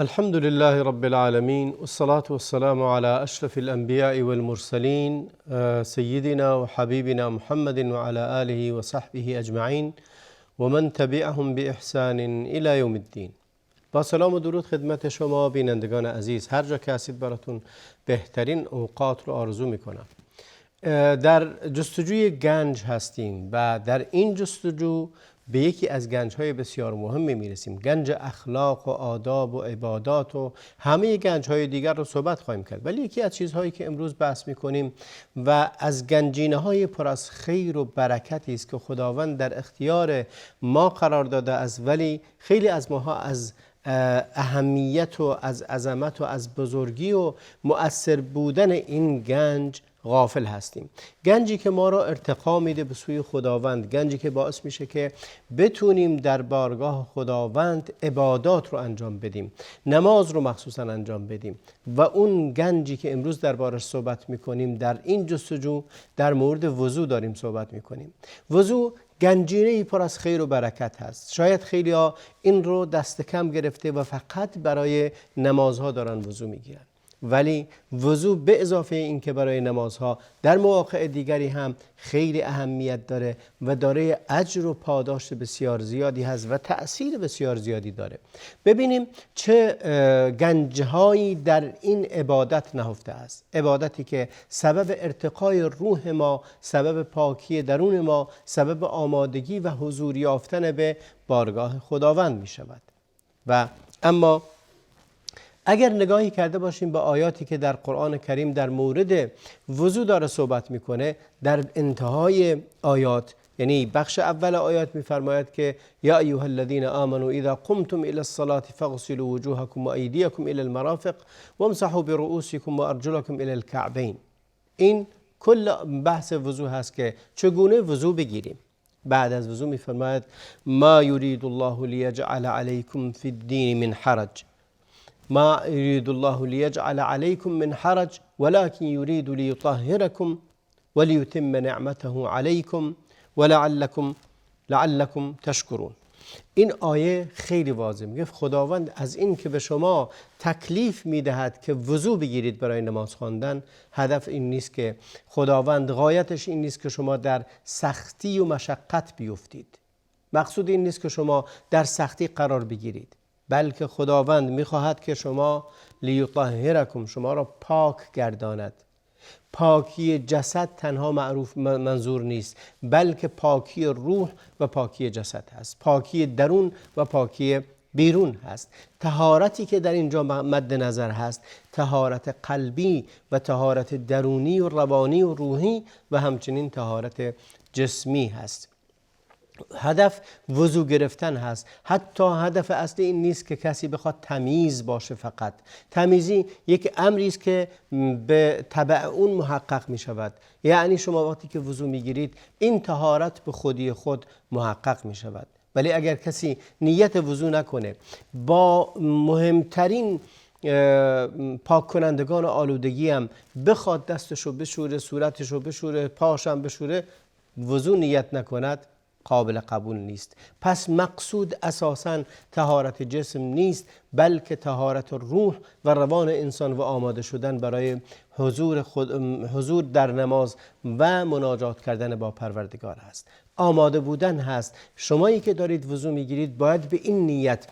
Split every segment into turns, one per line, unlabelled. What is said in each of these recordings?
الحمد لله رب العالمين والصلاة والسلام على أشرف الأنبياء والمرسلين سيدنا وحبيبنا محمد وعلى آله وصحبه أجمعين ومن تبعهم بإحسان إلى يوم الدين. با سلام و درود خدمت شما بینندگان عزیز، هر جا که هستید براتون بهترین اوقات رو آرزو میکنم. در جستجوی گنج هستیم و در این جستجو به یکی از گنج‌های بسیار مهمی میرسیم، گنج اخلاق و آداب و عبادات و همه گنج‌های دیگر رو صحبت خواهیم کرد. ولی یکی از چیزهایی که امروز بحث میکنیم و از گنجینه‌های پر از خیر و برکتی است که خداوند در اختیار ما قرار داده است، ولی خیلی از ماها از اهمیت و از عظمت و از بزرگی و مؤثر بودن این گنج غافل هستیم. گنجی که ما را ارتقا میده به سوی خداوند، گنجی که باعث میشه که بتونیم در بارگاه خداوند عبادات رو انجام بدیم، نماز رو مخصوصا انجام بدیم. و اون گنجی که امروز دربارش صحبت میکنیم، در این جستجو در مورد وضوء داریم صحبت میکنیم. وضوء گنجینه‌ای پر از خیر و برکت هست. شاید خیلی‌ها این رو دست کم گرفته و فقط برای نمازها دارن وضوء میگیرن، ولی وضوء به اضافه این که برای نمازها در مواقع دیگری هم خیلی اهمیت داره و داره اجر و پاداش بسیار زیادی هست و تأثیر بسیار زیادی داره. ببینیم چه گنجهایی در این عبادت نهفته است، عبادتی که سبب ارتقای روح ما، سبب پاکی درون ما، سبب آمادگی و حضور یافتن به بارگاه خداوند می شود. و اما اگر نگاهی کرده باشیم به آیاتی که در قرآن کریم در مورد وضوء داره صحبت میکنه، در انتهای آیات، یعنی بخش اول آیات میفرماید که یا ایها الذین آمنوا اذا قمتم الى الصلاة فاغسلوا وجوهکم و ایدیکم الى المرافق وامسحوا برؤوسکم و ارجلکم الى الكعبین. این کل بحث وضوء هست که چگونه وضوء بگیریم. بعد از وضوء میفرماید ما یرید الله لیجعل علیکم فی الدین من حرج، ما يريد الله ليجعل عليكم من حرج ولكن يريد ليطهركم وليتم نعمته عليكم ولعلكم تشكرون. این آیه خیلی واضحه، میگه خداوند از این که به شما تکلیف میدهد که وضوء بگیرید برای نماز خواندن، هدف این نیست که خداوند غایتش این نیست که شما در سختی و مشقت بیفتید. مقصود این نیست که شما در سختی قرار بگیرید، بلکه خداوند میخواهد که شما لیطهرکم، شما را پاک گرداند. پاکی جسد تنها منظور نیست، بلکه پاکی روح و پاکی جسد هست، پاکی درون و پاکی بیرون هست. طهارتی که در اینجا مد نظر هست طهارت قلبی و طهارت درونی و روانی و روحی و همچنین طهارت جسمی هست. هدف وضو گرفتن هست. حتی هدف اصلی این نیست که کسی بخواد تمیز باشه. فقط تمیزی یک امری است که به تبع اون محقق می شود. یعنی شما وقتی که وضو می گیرید این طهارت به خودی خود محقق می شود. ولی اگر کسی نیت وضو نکنه، با مهمترین پاک کنندگان آلودگی هم بخواد دستشو بشوره، صورتشو بشوره، پاشم بشوره، وضو نیت نکند، قابل قبول نیست. پس مقصود اساساً طهارت جسم نیست، بلکه طهارت روح و روان انسان و آماده شدن برای حضور در نماز و مناجات کردن با پروردگار هست. آماده بودن هست. شمایی که دارید وضو میگیرید باید به این نیت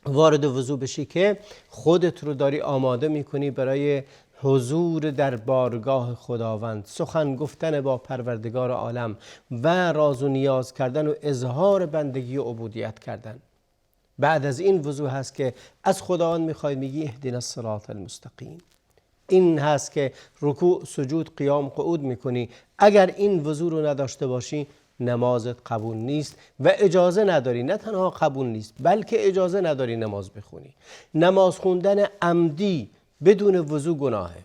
وارد وضو بشی که خودت رو داری آماده میکنی برای حضور در بارگاه خداوند، سخن گفتن با پروردگار عالم و راز و نیاز کردن و اظهار بندگی و عبودیت کردن. بعد از این وضو هست که از خداوند میخوای، میگی اهدنا الصراط المستقیم. این هست که رکوع، سجود، قیام، قعود میکنی. اگر این وضو رو نداشته باشی نمازت قبول نیست و اجازه نداری. نه تنها قبول نیست، بلکه اجازه نداری نماز بخونی. نماز خوندن عمدی بدون وضو گناهه.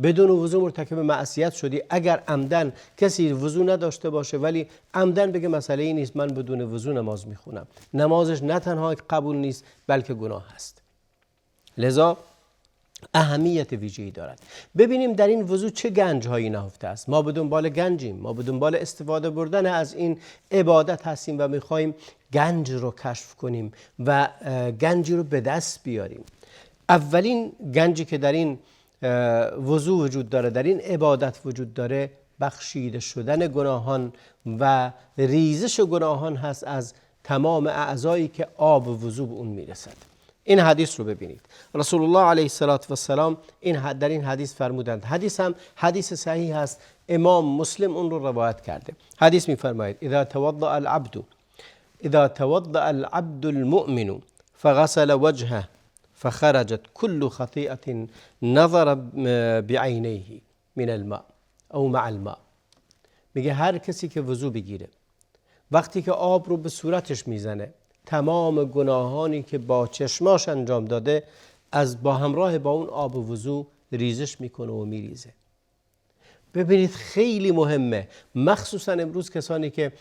بدون وضو مرتکب معصیت شدی. اگر عمدن کسی وضو نداشته باشه ولی عمدن بگه مسئله ای نیست، من بدون وضو نماز میخونم، نمازش نه تنها قبول نیست بلکه گناه هست. لذا اهمیت ویژه‌ای دارد. ببینیم در این وضو چه گنج‌هایی نهفته است. ما به دنبال گنجیم، ما به دنبال استفاده بردن از این عبادت هستیم و می‌خوایم گنج رو کشف کنیم و گنجی رو به دست بیاریم. اولین گنجی که در این وضوء وجود داره، در این عبادت وجود داره، بخشیده شدن گناهان و ریزش گناهان هست از تمام اعضایی که آب وضوء به اون میرسد. این حدیث رو ببینید. رسول الله علیه السلام در این حدیث فرمودند، حدیث هم حدیث صحیح هست، امام مسلم اون رو روایت کرده. حدیث میفرماید اذا توضأ العبد المؤمن فغسل وجهه فخرجت كل خطيئة نظر بعينيه من الماء او مع الماء. میگه هر کسی که وضو بگیره، وقتی که آب رو به صورتش میزنه، تمام گناهانی که با چشماش انجام داده با همراه با اون آب وضو ریزش میکنه و میریزه. ببینید خیلی مهمه، مخصوصا امروز کسانی که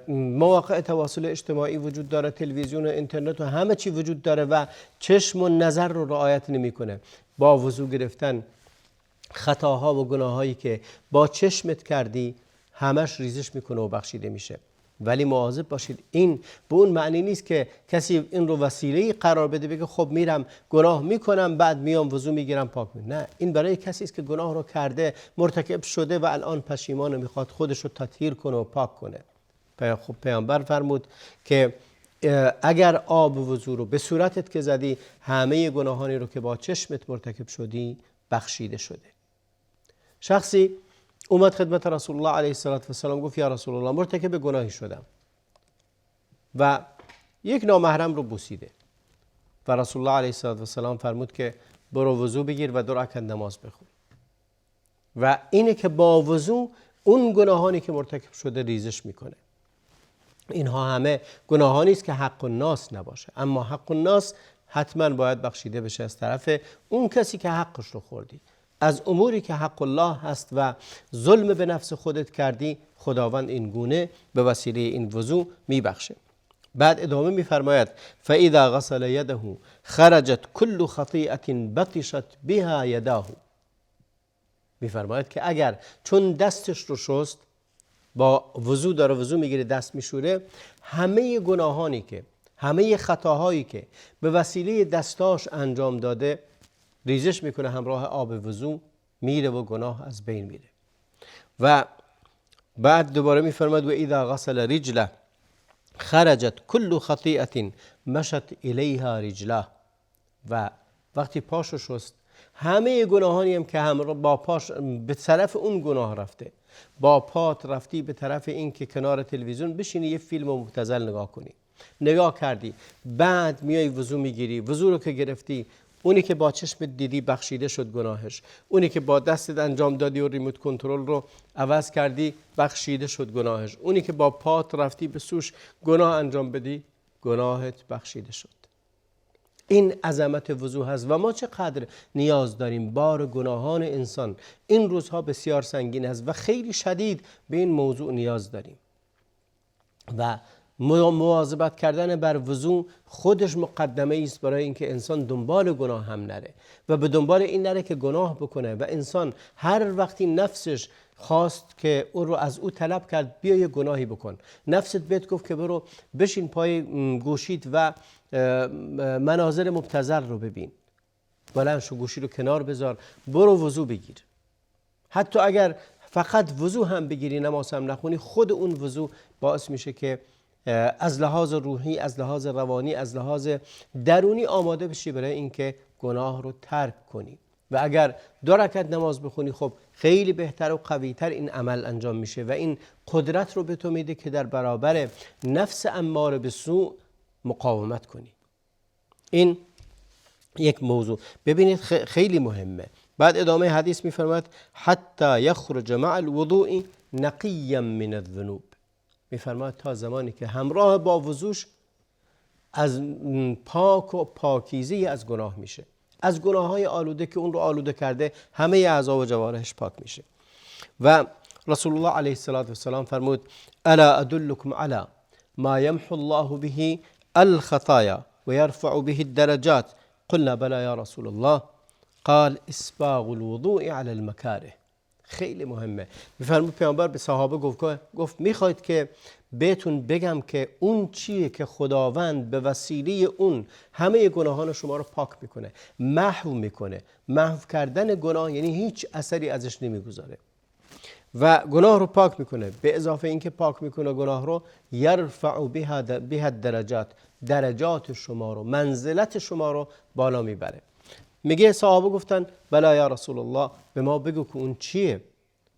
مواقع تواصل اجتماعی وجود داره، تلویزیون و اینترنت و همه چی وجود داره و چشم و نظر رو رعایت نمیکنه. با وضو گرفتن خطاها و گناهایی که با چشمت کردی همش ریزش میکنه و بخشیده میشه. ولی مواظب باشید، این به اون معنی نیست که کسی این رو وسیله قرار بده بگه خب میرم گناه میکنم بعد میام وضو میگیرم پاک میکنم. نه، این برای کسی است که گناه رو کرده، مرتکب شده و الان پشیمانه، میخواد خودش رو تطهیر کنه و پاک کنه. خب پیامبر فرمود که اگر آب وضو رو به صورتت که زدی، همه گناهانی رو که با چشمت مرتکب شدی بخشیده شده. شخصی اومد خدمت رسول الله علیه السلام، گفت یا رسول الله مرتکب گناهی شدم و یک نامحرم رو بوسیده و رسول الله علیه السلام فرمود که برو وضو بگیر و 2 رکعت نماز بخون. و اینه که با وضو اون گناهانی که مرتکب شده ریزش میکنه. اینها همه گناهانی است که حق الناس نباشه، اما حق الناس حتما باید بخشیده بشه از طرف اون کسی که حقش رو خوردی. از اموری که حق الله هست و ظلم به نفس خودت کردی، خداوند این گونه به وسیله این وضو میبخشه. بعد ادامه میفرماید فاذا غسل یده خرجت كل خطیئة بطشت بها یداه. میفرماید که اگر چون دستش رو شست، با وضو داره وضو میگیره دست میشوره، همه گناهانی که، همه خطاهایی که به وسیله دستاش انجام داده ریزش میکنه همراه آب وضو، میره و گناه از بین میره. و بعد دوباره میفرماید و اذا غسل رجله خرجت كل خطیئة مشت الیها رجله. و وقتی پاشو شست، همه گناهانی هم که با پاش به طرف اون گناه رفته، با پات رفتی به طرف این که کنار تلویزیون بشینی یه فیلم مبتذل نگاه کنی، نگاه کردی، بعد میای وضو میگیری، وضو رو که گرفتی، اونی که با چشم دیدی بخشیده شد گناهش، اونی که با دستت انجام دادی و ریموت کنترل رو عوض کردی بخشیده شد گناهش، اونی که با پات رفتی به سوش گناه انجام بدی گناهت بخشیده شد. این عظمت وضو هست و ما چقدر نیاز داریم. بار گناهان انسان این روزها بسیار سنگین است و خیلی شدید به این موضوع نیاز داریم و مواظبت کردن بر وضو خودش مقدمه است برای اینکه انسان دنبال گناه هم نره و به دنبال این نره که گناه بکنه. و انسان هر وقتی نفسش خواست که اون رو از او طلب کرد بیا یه گناهی بکن، نفست بهت گفت که برو بشین پای گوشیت و مناظر مبتذل رو ببین، بلند شو گوشی رو کنار بذار، برو وضو بگیر. حتی اگر فقط وضو هم بگیری، نماز هم نخونی، خود اون وضو باعث میشه که از لحاظ روحی، از لحاظ روانی، از لحاظ درونی آماده بشی برای اینکه گناه رو ترک کنی. و اگر 2 رکعت نماز بخونی، خب خیلی بهتر و قویتر این عمل انجام میشه و این قدرت رو به تو میده که در برابر نفس اماره به سوء مقاومت کنی. این یک موضوع ببینید خیلی مهمه. بعد ادامه حدیث میفرماید حتی یخرج مع الوضوء نقیا من الذنوب. میفرماید تا زمانی که همراه با وضوش از پاک و پاکیزه از گناه میشه، از گناههای آلوده که اون رو آلوده کرده، همه اعضا و جوارحش پاک میشه. و رسول الله علیه السلام فرمود الا ادلکم علی ما یمحو الله به الخطایا و یرفع به الدرجات قلنا بلا یا رسول الله قال اسباغ الوضوء علی المکاره. خیلی مهمه. میفرمود پیامبر به صحابه گفت میخواید که بهتون بگم که اون چیه که خداوند به وسیله اون همه گناهان شما رو پاک میکنه، محو میکنه. محو کردن گناه یعنی هیچ اثری ازش نمیگذاره و گناه رو پاک میکنه. به اضافه اینکه پاک میکنه گناه رو، یرفع بها درجات شما رو، منزلت شما رو بالا میبره. میگه صحابه گفتن بلا یا رسول الله، به ما بگو که اون چیه.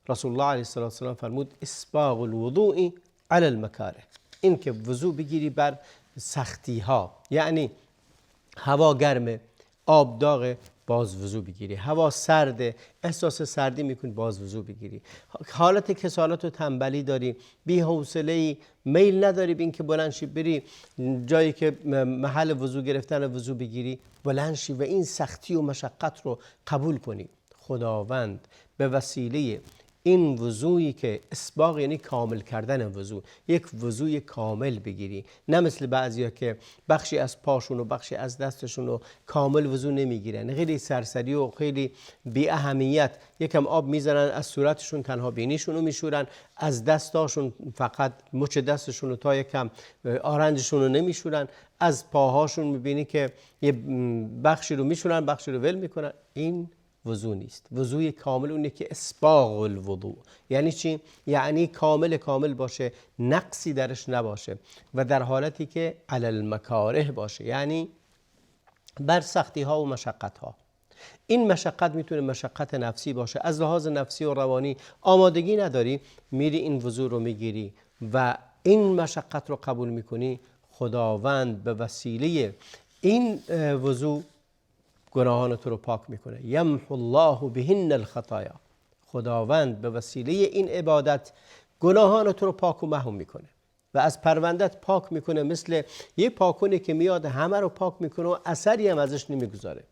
رسول الله علیه السلام فرمود اسباغ الوضوء علی المکاره، این که وضو بگیری بر سختی ها، یعنی هوا گرمه، آب داغه، باز وضو بگیری. هوا سرده، احساس سردی میکنی، باز وضو بگیری. حالت کسالت و تنبلی داری، بی حوصله‌ای، میل نداری به این که بلند شی بری جایی که محل وضو گرفتن وضو بگیری، بلند شی و این سختی و مشقت رو قبول کنی. خداوند به وسیله این وضویی که اسباغ یعنی کامل کردن وضو، یک وضوی کامل بگیری، نه مثل بعضیا که بخشی از پاشون و بخشی از دستشون رو کامل وضو نمیگیرن، خیلی سرسری و خیلی بی اهمیت یکم آب میزنن از صورتشون، تنها بینیشون رو میشورن، از دستاشون فقط مچ دستشون رو تا یکم آرنجشون رو نمیشورن، از پاهاشون میبینی که یه بخشی رو میشورن بخشی رو ول میکنن. این وضو نیست. وضوی کامل اونه که اسباغ الوضوء. یعنی چی؟ یعنی کامل باشه، نقصی درش نباشه و در حالتی که علی المکاره باشه، یعنی بر سختی ها و مشقت ها. این مشقت میتونه مشقت نفسی باشه، از لحاظ نفسی و روانی آمادگی نداری، میری این وضو رو میگیری و این مشقت رو قبول میکنی. خداوند به وسیله این وضو گناهان تو رو پاک میکنه. یمحو الله بهن الخطایا، خداوند به وسیله این عبادت گناهان تو رو پاک و محو میکنه و از پروندت پاک میکنه، مثل یه پاکونی که میاد همه رو پاک میکنه و اثری هم ازش نمیگذاره.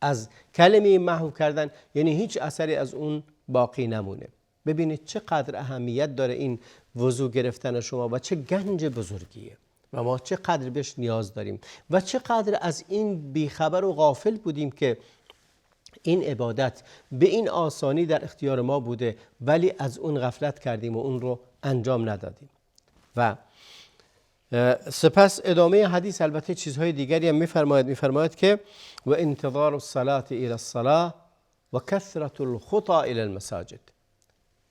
از کلمه محو کردن یعنی هیچ اثری از اون باقی نمونه. ببینید چقدر اهمیت داره این وضو گرفتن شما و چه گنج بزرگیه و ما چقدر بهش نیاز داریم و چقدر از این بیخبر و غافل بودیم که این عبادت به این آسانی در اختیار ما بوده ولی از اون غفلت کردیم و اون رو انجام ندادیم. و سپس ادامه حدیث البته چیزهای دیگری هم میفرماید که و انتظار الصلاة الى الصلاة و کثرت الخطى الى المساجد.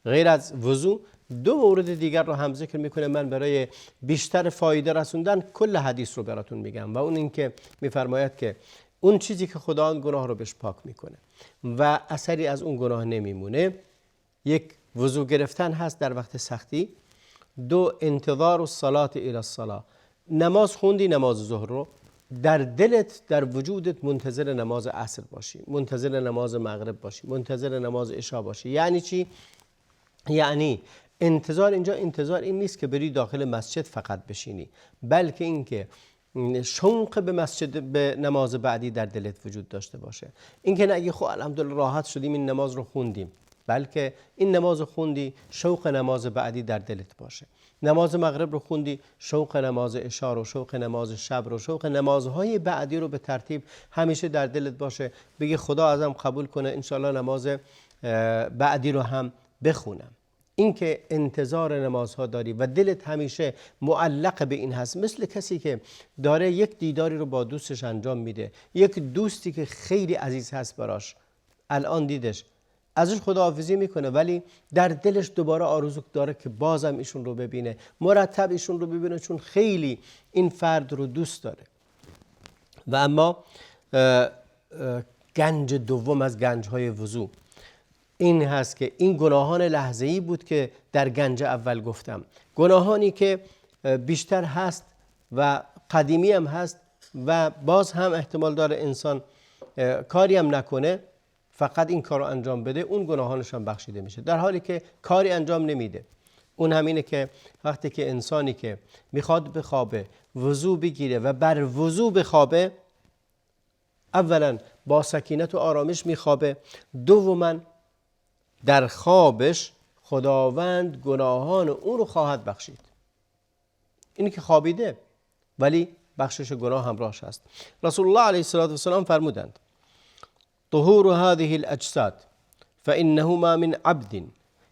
غیر از وضو دو مورد دیگر رو هم ذکر میکنه. من برای بیشتر فایده رسوندن کل حدیث رو براتون میگم و اون این که میفرماید که اون چیزی که خداوند گناه رو بهش پاک میکنه و اثری از اون گناه نمیمونه، یک وضو گرفتن هست در وقت سختی، دو انتظار الصلاة الی الصلاة، نماز خوندی نماز ظهر رو، در دلت در وجودت منتظر نماز عصر باشی، منتظر نماز مغرب باشی، منتظر نماز عشا باشی. یعنی چی؟ یعنی انتظار اینجا انتظار این نیست که بری داخل مسجد فقط بشینی، بلکه اینکه شوق به مسجد به نماز بعدی در دلت وجود داشته باشه. اینکه نه خب الحمدلله راحت شدیم این نماز رو خوندیم، بلکه این نماز رو خوندی شوق نماز بعدی در دلت باشه. نماز مغرب رو خوندی شوق نماز عشا رو، شوق نماز شب رو، شوق نمازهای بعدی رو به ترتیب همیشه در دلت باشه. بگی خدا ازم قبول کنه انشالله نماز بعدی رو هم بخونم. اینکه انتظار نمازها داری و دلت همیشه معلق به این هست، مثل کسی که داره یک دیداری رو با دوستش انجام میده، یک دوستی که خیلی عزیز هست براش، الان دیدش، ازش خداحافظی میکنه ولی در دلش دوباره آرزو داره که بازم ایشون رو ببینه، مرتب ایشون رو ببینه، چون خیلی این فرد رو دوست داره. و اما گنج دوم از گنج‌های وضو این هست که این گناهان لحظه‌ای بود که در گنج اول گفتم، گناهانی که بیشتر هست و قدیمی هم هست و باز هم احتمال داره انسان کاری هم نکنه، فقط این کار رو انجام بده، اون گناهانش هم بخشیده میشه، در حالی که کاری انجام نمیده. اون همینه که وقتی که انسانی که میخواد بخوابه وضو بگیره و بر وضو بخوابه، اولا با سکینت و آرامش میخوابه، دوما در خوابش خداوند گناهان اون رو خواهد بخشید. اینی که خوابیده ولی بخشش گناه همراهش هست. رسول الله علیه السلام فرمودند طهور هذه الاجساد فانه ما من عبد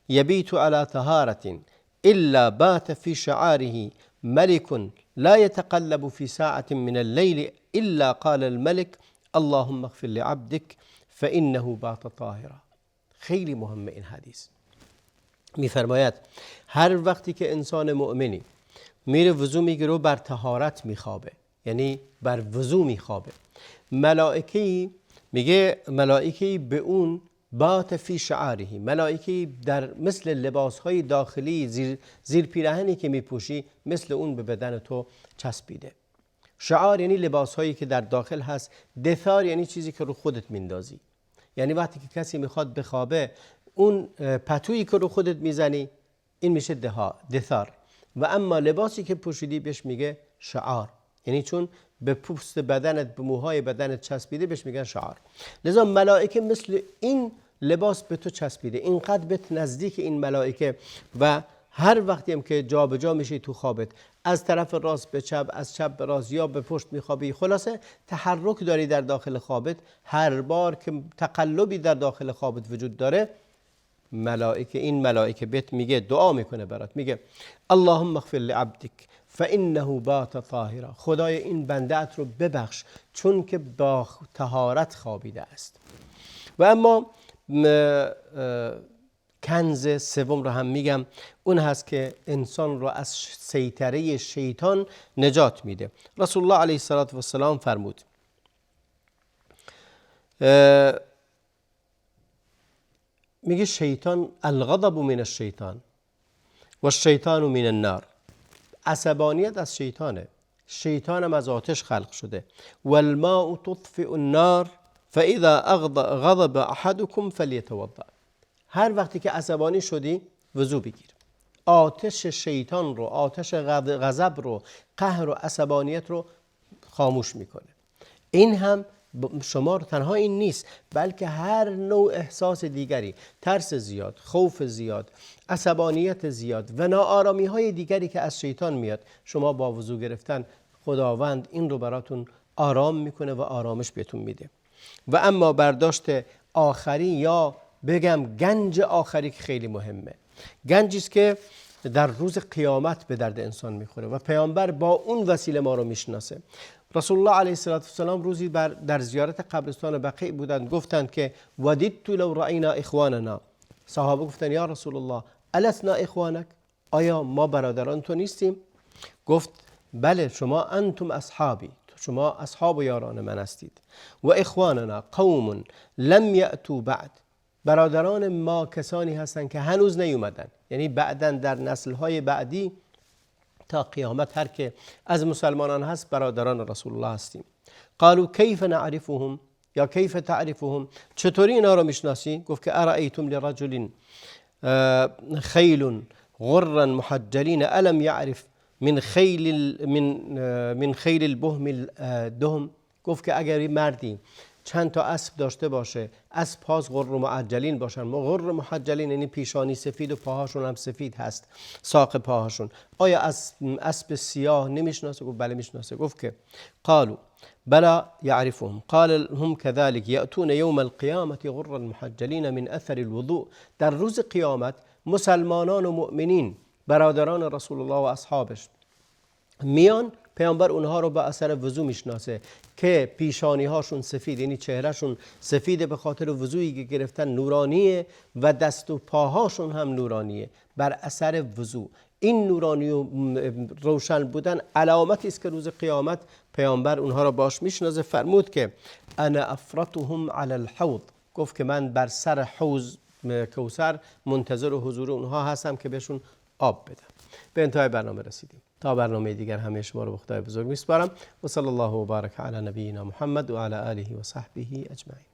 يبيت على طهارة الا بات فی شعاره ملك لا يتقلب في ساعة من الليل الا قال الملك اللهم اغفر لعبدك فانه بات طاهرا. خیلی مهمه این حدیث. میفرماید هر وقتی که انسان مؤمنی میره وضو میگیره و بر طهارت میخوابه، یعنی بر وضو میخوابه، ملائکه‌ای میگه ملائکه‌ای به اون بات فی شعاره، ملائکه‌ای در مثل لباسهای داخلی زیر پیراهنی که میپوشی مثل اون به بدن تو چسبیده. شعار یعنی لباسهایی که در داخل هست، دثار یعنی چیزی که رو خودت میندازی، یعنی وقتی که کسی میخواد بخوابه اون پتویی که رو خودت میزنی این میشه دثار، و اما لباسی که پوشیدی بهش میگه شعار، یعنی چون به پوست بدنت به موهای بدنت چسبیده بهش میگن شعار. لذا ملائکه مثل این لباس به تو چسبیده، اینقدر به نزدیک این ملائکه و هر وقتی هم که جا به جا میشی تو خوابت، از طرف راست به چپ، از چپ به راست یا به پشت میخوابی، خلاصه تحرک داری در داخل خوابت، هر بار که تقلبی در داخل خوابت وجود داره ملائکه، این ملائکه بهت میگه، دعا میکنه برات، میگه اللهم اغفر لعبدک فانه بات طاهرا، خدای این بنده‌ات رو ببخش چون که با طهارت خوابیده است. و اما کنز سوم رو هم میگم، اون هست که انسان رو از سیطره شیطان نجات میده. رسول الله علیه السلام فرمود میگه شیطان الغضب من الشیطان و الشیطان من النار، عصبانیت از شیطانه، شیطان هم از آتش خلق شده. و الماء تطفئ النار فاذا غضب احدكم فليتوضا، هر وقتی که عصبانی شدی وضو بگیر، آتش شیطان رو، آتش غضب رو، قهر و عصبانیت رو خاموش میکنه. این هم شما رو تنها این نیست، بلکه هر نوع احساس دیگری، ترس زیاد، خوف زیاد، عصبانیت زیاد و ناآرامی های دیگری که از شیطان میاد، شما با وضو گرفتن خداوند این رو براتون آرام میکنه و آرامش بهتون میده. و اما برداشت آخری یا بگم گنج آخری که خیلی مهمه، گنجی است که در روز قیامت به درد انسان میخوره و پیامبر با اون وسیله ما رو میشناسه. رسول الله علیه السلام روزی در زیارت قبرستان بقیع بودند، گفتند که وددت لو رأینا اخواننا، صحابه گفتند یا رسول الله السنا اخوانک، آیا ما برادران تو نیستیم؟ گفت بله، شما انتم اصحابی، شما اصحاب و یاران من هستید. و اخواننا قوم لم یأتوا بعد، برادران ما کسانی هستند که هنوز نیومدن، یعنی بعداً در نسل‌های بعدی تا قیامت هر که از مسلمانان هست برادران رسول الله هستیم. قالوا کیف نعرفهم یا کیف تعرفهم، چطوری اینا رو میشناسی؟ گفت که ارأیتم لرجل خیل غرا محجلین الم یعرف من خیل البهم الدهم، گفت که اگر مردی چند تا اسب داشته باشه، اسب هاش غر معجلین باشن، غر محجلین یعنی پیشانی سفید و پاهاشون هم سفید هست، ساق پاهاشون، آیا از اسب سیاه نمیشناسه؟ گفت بله میشناسه. گفت که قالوا بلا یعرفهم قال هم كذلك یأتون یوم القیامة غرا محجلین من اثر الوضوء، در روز قیامت مسلمانان و مؤمنین برادران رسول الله و اصحابش میان، پیامبر اونها رو به اثر وضو میشناسه که پیشانی هاشون سفید، یعنی چهرهشون سفیده به خاطر وضویی که گرفتن نورانیه و دست و پاهاشون هم نورانیه بر اثر وضو. این نورانی و روشن بودن علامتی است که روز قیامت پیامبر اونها رو باش میشناسه. فرمود که انا افرطهم علی الحوض، گفت که من بر سر حوض کوثر منتظر حضور اونها هستم که بهشون آب بدم. به انتهای برنامه رسیدیم، تا برنامه دیگر همه شما رو به خدای بزرگ میسپارم و صلی الله و بارک علی نبینا محمد و علی آله و صحبه اجمعین.